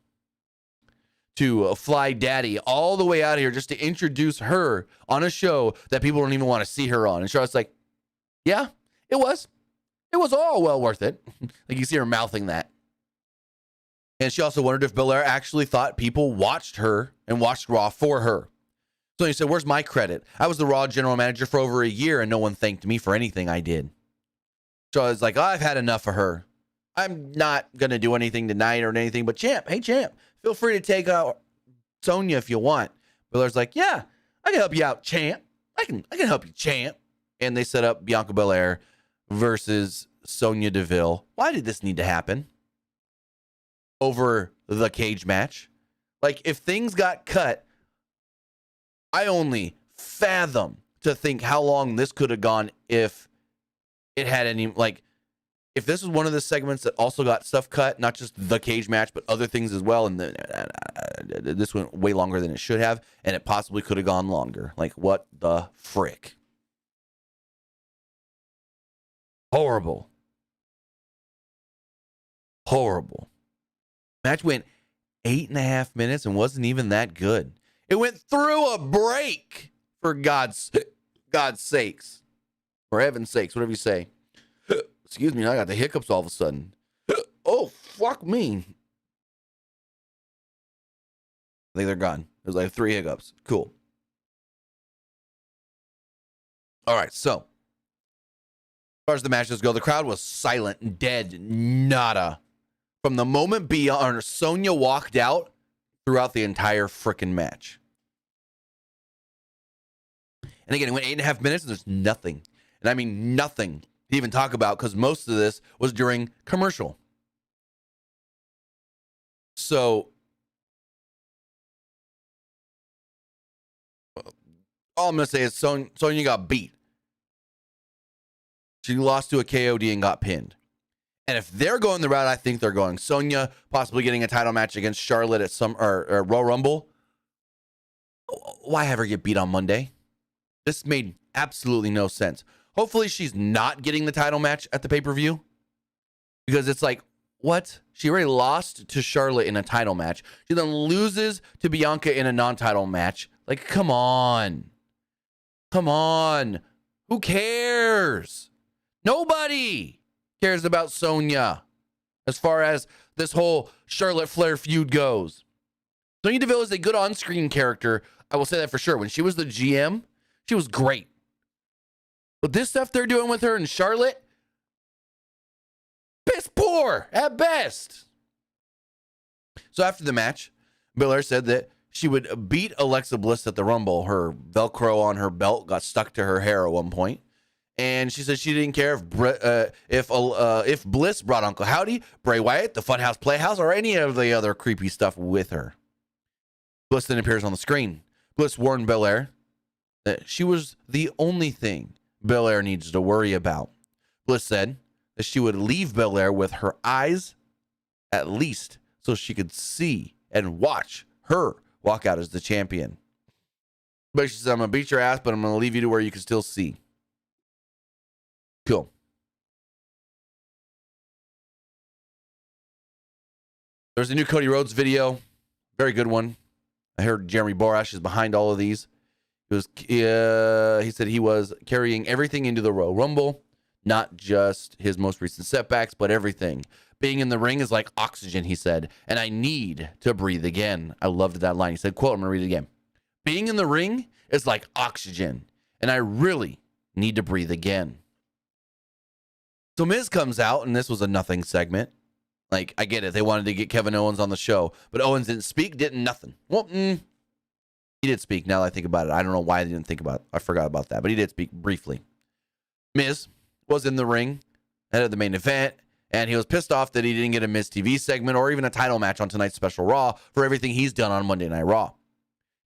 to fly daddy all the way out here just to introduce her on a show that people don't even want to see her on. And Charlotte's like, yeah, it was. It was all well worth it. Like you see her mouthing that. And she also wondered if Belair actually thought people watched her and watched Raw for her. So he said, where's my credit? I was the Raw general manager for over a year and no one thanked me for anything I did. So I was like, I've had enough of her. I'm not going to do anything tonight or anything, but Champ, hey Champ, feel free to take out Sonya if you want. Belair's like, yeah, I can help you out, Champ. I can help you, Champ. And they set up Bianca Belair versus Sonya Deville. Why did this need to happen? Over the cage match. Like, if things got cut, I only fathom to think how long this could have gone if it had any, like, if this was one of the segments that also got stuff cut, not just the cage match, but other things as well, and this went way longer than it should have, and it possibly could have gone longer. Like, what the frick? Horrible. Horrible. Match went 8.5 minutes and wasn't even that good. It went through a break, for God's sakes. For heaven's sakes, whatever you say. Excuse me, I got the hiccups all of a sudden. Oh, fuck me. I think they're gone. There's like 3 hiccups. Cool. All right, so. As far as the matches go, the crowd was silent, dead, nada. From the moment Sonya walked out throughout the entire frickin' match. And again, it went 8.5 minutes and there's nothing. And I mean nothing to even talk about because most of this was during commercial. So, all I'm going to say is Sonya got beat. She lost to a KOD and got pinned. And if they're going the route I think they're going, Sonya possibly getting a title match against Charlotte at some or Royal Rumble, why have her get beat on Monday? This made absolutely no sense. Hopefully she's not getting the title match at the pay-per-view because it's like, what? She already lost to Charlotte in a title match. She then loses to Bianca in a non-title match. Like, come on. Come on. Who cares? Nobody cares about Sonya as far as this whole Charlotte Flair feud goes. Sonya Deville is a good on-screen character. I will say that for sure. When she was the GM, she was great. But this stuff they're doing with her in Charlotte, piss poor at best. So after the match, Belair said that she would beat Alexa Bliss at the Rumble. Her Velcro on her belt got stuck to her hair at one point. And she said she didn't care if Bliss brought Uncle Howdy, Bray Wyatt, the Funhouse Playhouse, or any of the other creepy stuff with her. Bliss then appears on the screen. Bliss warned Belair that she was the only thing Belair needs to worry about. Bliss said that she would leave Belair with her eyes at least so she could see and watch her walk out as the champion. But she said, I'm going to beat your ass, but I'm going to leave you to where you can still see. Cool. There's a new Cody Rhodes video. Very good one. I heard Jeremy Borash is behind all of these. He said he was carrying everything into the Royal Rumble, not just his most recent setbacks, but everything. Being in the ring is like oxygen, he said, and I need to breathe again. I loved that line. He said, quote, I'm going to read it again. Being in the ring is like oxygen, and I really need to breathe again. So Miz comes out, and this was a nothing segment. Like, I get it. They wanted to get Kevin Owens on the show, but Owens didn't speak, didn't nothing. Well, he did speak now that I think about it. I don't know why I didn't think about it. I forgot about that, but he did speak briefly. Miz was in the ring ahead of the main event, and he was pissed off that he didn't get a Miz TV segment or even a title match on tonight's special Raw for everything he's done on Monday Night Raw.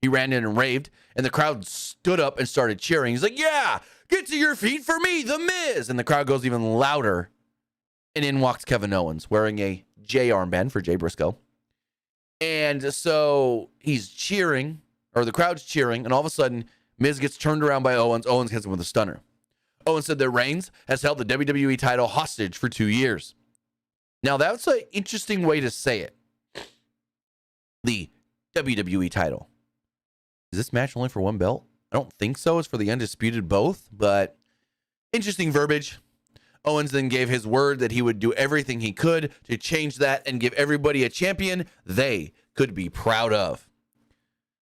He ran in and raved, and the crowd stood up and started cheering. He's like, yeah, get to your feet for me, The Miz. And the crowd goes even louder. And in walks Kevin Owens wearing a J armband for Jay Briscoe. And so he's cheering, or the crowd's cheering, and all of a sudden, Miz gets turned around by Owens. Owens hits him with a stunner. Owens said that Reigns has held the WWE title hostage for 2 years. Now, that's an interesting way to say it. The WWE title. Is this match only for one belt? I don't think so. It's for the undisputed both, but interesting verbiage. Owens then gave his word that he would do everything he could to change that and give everybody a champion they could be proud of.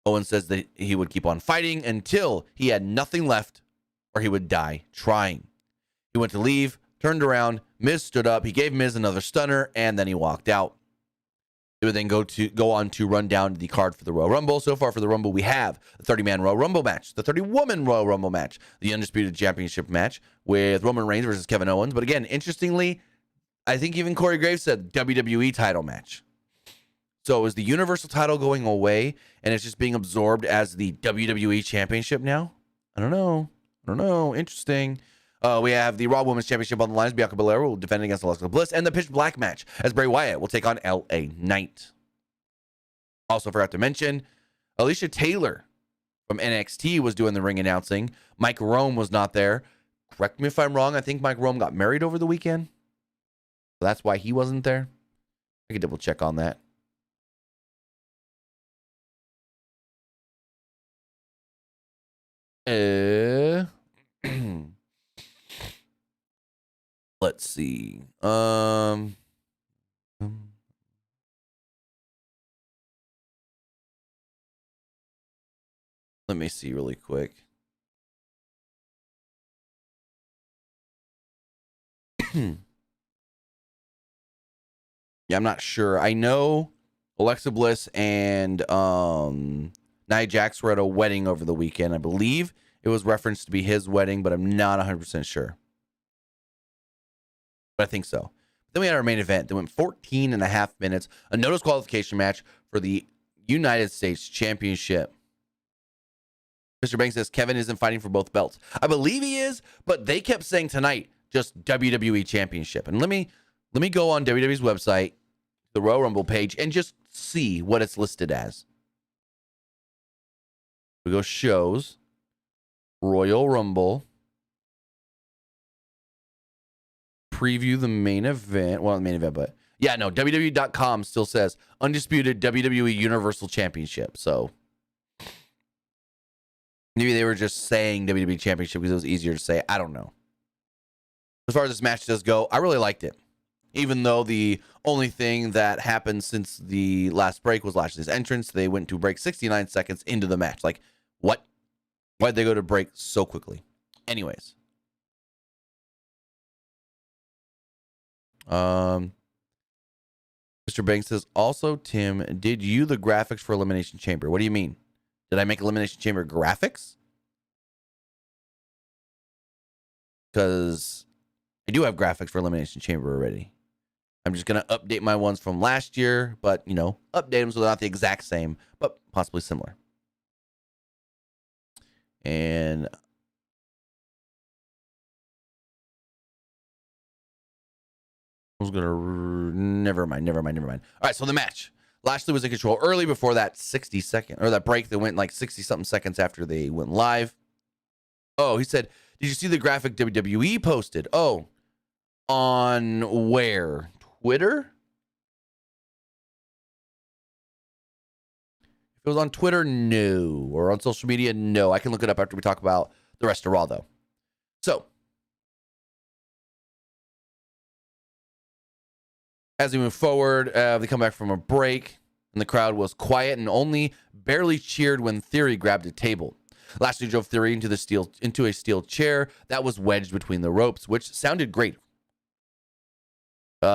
Owens says that he would keep on fighting until he had nothing left or he would die trying. He went to leave, turned around, Miz stood up, he gave Miz another stunner, and then he walked out. They would then go on to run down the card for the Royal Rumble. So far for the Rumble, we have the 30-man Royal Rumble match, the 30-woman Royal Rumble match, the Undisputed Championship match with Roman Reigns versus Kevin Owens. But again, interestingly, I think even Corey Graves said WWE title match. So is the Universal title going away and it's just being absorbed as the WWE Championship now? I don't know. Interesting. We have the Raw Women's Championship on the line. Bianca Belair will defend against Alexa Bliss, and the Pitch Black match as Bray Wyatt will take on LA Knight. Also forgot to mention, Alicia Taylor from NXT was doing the ring announcing. Mike Rome was not there. Correct me if I'm wrong. I think Mike Rome got married over the weekend. So that's why he wasn't there. I can double check on that. Let's see. Let me see really quick. Yeah, I'm not sure. I know Alexa Bliss and Nia Jax were at a wedding over the weekend. I believe it was referenced to be his wedding, but I'm not 100% sure. But I think so. Then we had our main event that went 14 and a half minutes, a no disqualification match for the United States Championship. Mr. Banks says Kevin isn't fighting for both belts. I believe he is, but they kept saying tonight just WWE Championship. And let me go on WWE's website, the Royal Rumble page, and just see what it's listed as. We go shows, Royal Rumble. Preview the main event. Well, the main event, but yeah, no, WWE.com still says Undisputed WWE Universal Championship. So maybe they were just saying WWE Championship because it was easier to say. I don't know. As far as this match does go, I really liked it. Even though the only thing that happened since the last break was Lashley's entrance, they went to break 69 seconds into the match. Like, what? Why'd they go to break so quickly? Anyways. Mr. Banks says, also, Tim, did you the graphics for Elimination Chamber? What do you mean? Did I make Elimination Chamber graphics? Because I do have graphics for Elimination Chamber already. I'm just going to update my ones from last year, but, you know, update them so they're not the exact same, but possibly similar. And I was gonna never mind. All right, so the match. Lashley was in control early before that 60-second or that break that went like 60-something seconds after they went live. Oh, he said, "Did you see the graphic WWE posted?" Oh, on where? Twitter? If it was on Twitter, no. Or on social media, no. I can look it up after we talk about the rest of Raw, though. So, as we move forward, they come back from a break, and the crowd was quiet and only barely cheered when Theory grabbed a table. Lashley drove Theory into a steel chair that was wedged between the ropes, which sounded great.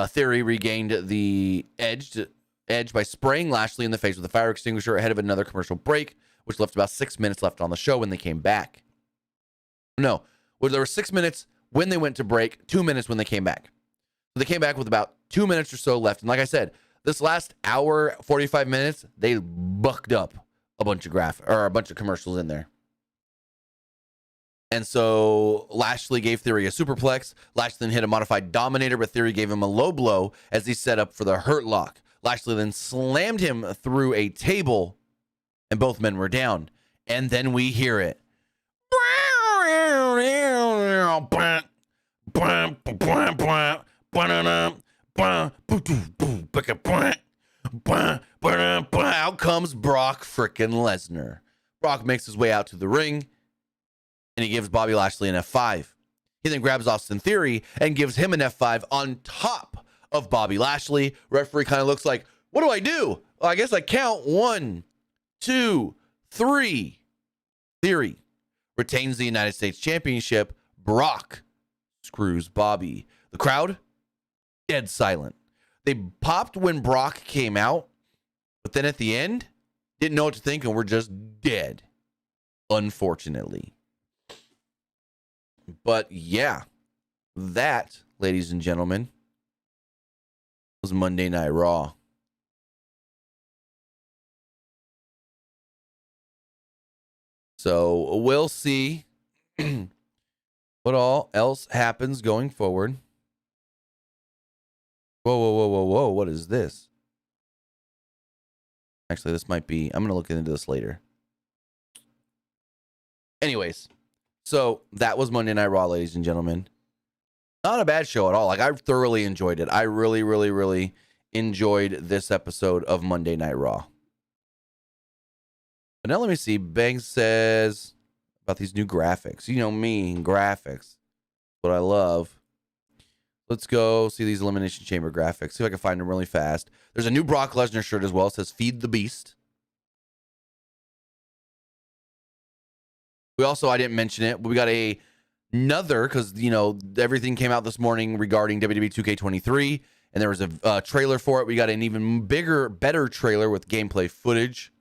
Theory regained the edge by spraying Lashley in the face with a fire extinguisher ahead of another commercial break, which left about 6 minutes left on the show when they came back. No, well, there were 6 minutes when they went to break, 2 minutes when they came back. So they came back with about 2 minutes or so left. And like I said, this last hour, 45 minutes, they bucked up a bunch of commercials in there. And so Lashley gave Theory a superplex. Lashley then hit a modified Dominator, but Theory gave him a low blow as he set up for the Hurt Lock. Lashley then slammed him through a table, and both men were down. And then we hear it. Out comes Brock frickin' Lesnar. Brock makes his way out to the ring, and he gives Bobby Lashley an F5. He then grabs Austin Theory and gives him an F5 on top of Bobby Lashley. Referee kind of looks like, what do I do? Well, I guess I count 1, 2, 3. Theory retains the United States Championship. Brock screws Bobby. The crowd, dead silent. They popped when Brock came out, but then at the end, didn't know what to think and were just dead, unfortunately. But yeah, that, ladies and gentlemen, was Monday Night Raw. So we'll see what all else happens going forward. Whoa, whoa, whoa, whoa, whoa. What is this? Actually, this might be, I'm going to look into this later. Anyways, so that was Monday Night Raw, ladies and gentlemen. Not a bad show at all. Like, I thoroughly enjoyed it. I really, really, really enjoyed this episode of Monday Night Raw. But now let me see. Banks says about these new graphics. You know me, graphics. What I love. Let's go see these Elimination Chamber graphics. See if I can find them really fast. There's a new Brock Lesnar shirt as well. It says Feed the Beast. We also, I didn't mention it, but we got another, because, you know, everything came out this morning regarding WWE 2K23, and there was a trailer for it. We got an even bigger, better trailer with gameplay footage.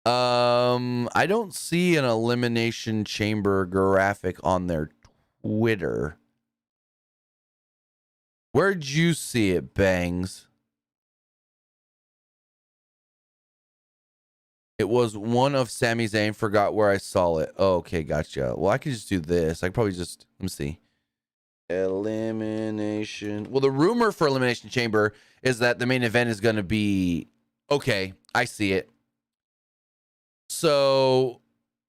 I don't see an Elimination Chamber graphic on their Twitter. Where'd you see it, Bangs? It was one of Sami Zayn. Forgot where I saw it. Oh, okay, gotcha. Well, I could just do this. I could probably just, let me see. Elimination. Well, the rumor for Elimination Chamber is that the main event is going to be, okay, I see it. So,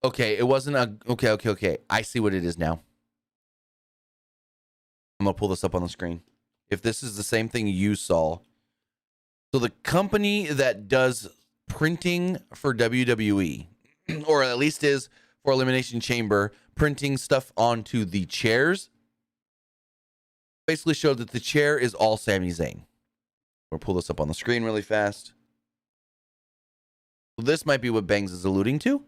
okay, it wasn't a, okay. I see what it is now. I'm going to pull this up on the screen. If this is the same thing you saw. So the company that does printing for WWE, or at least is for Elimination Chamber, printing stuff onto the chairs, basically showed that the chair is all Sami Zayn. We'll pull this up on the screen really fast. So this might be what Bangs is alluding to.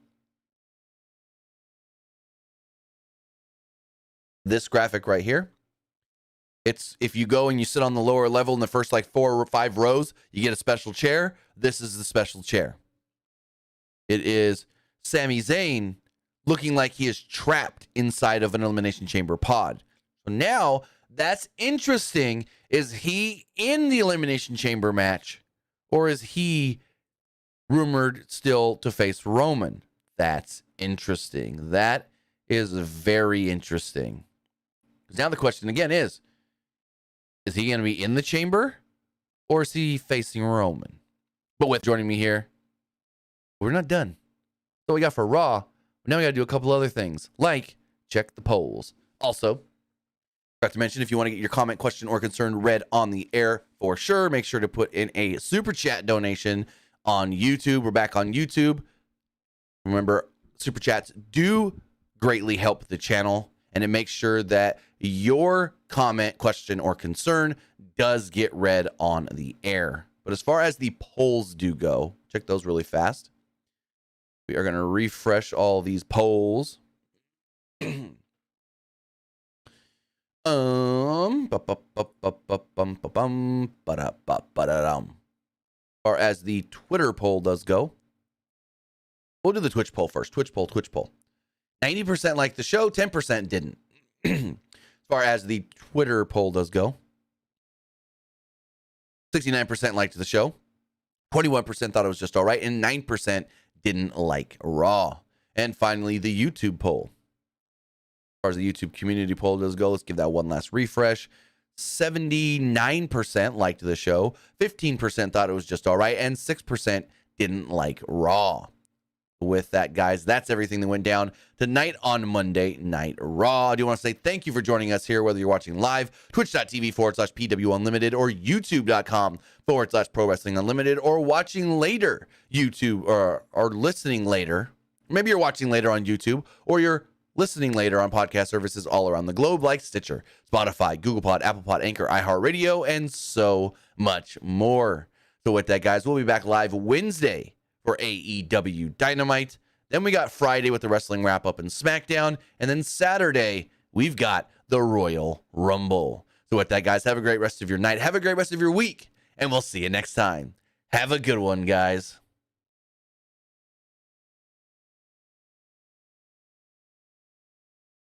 This graphic right here. It's, if you go and you sit on the lower level in the first like 4 or 5 rows, you get a special chair. This is the special chair. It is Sami Zayn looking like he is trapped inside of an Elimination Chamber pod. So now that's interesting. Is he in the Elimination Chamber match, or is he rumored still to face Roman? That's interesting. That is very interesting. Because now the question again is he going to be in the chamber, or is he facing Roman? But with joining me here, we're not done. That's all we got for Raw. Now we got to do a couple other things, like check the polls. Also, forgot to mention, if you want to get your comment, question, or concern read on the air for sure, make sure to put in a super chat donation on YouTube. We're back on YouTube. Remember, super chats do greatly help the channel, and it makes sure that your comment, question, or concern does get read on the air. But as far as the polls do go, check those really fast. We are going to refresh all these polls. As far as the Twitter poll does go, we'll do the Twitch poll first. Twitch poll. 90% liked the show, 10% didn't. As far as the Twitter poll does go, 69% liked the show, 21% thought it was just all right, and 9% didn't like Raw. And finally, the YouTube poll. As far as the YouTube community poll does go, let's give that one last refresh. 79% liked the show, 15% thought it was just all right, and 6% didn't like Raw. With that, guys, that's everything that went down tonight on Monday Night Raw. I do want to say thank you for joining us here, whether you're watching live, twitch.tv/PWU Unlimited, or youtube.com/Pro Wrestling Unlimited, or watching later, YouTube, or listening later. Maybe you're watching later on YouTube, or you're listening later on podcast services all around the globe like Stitcher, Spotify, Google Pod, Apple Pod, Anchor, iHeartRadio, and so much more. So with that, guys, we'll be back live Wednesday for AEW Dynamite. Then we got Friday with the wrestling wrap-up and SmackDown. And then Saturday, we've got the Royal Rumble. So with that, guys, have a great rest of your night. Have a great rest of your week. And we'll see you next time. Have a good one, guys.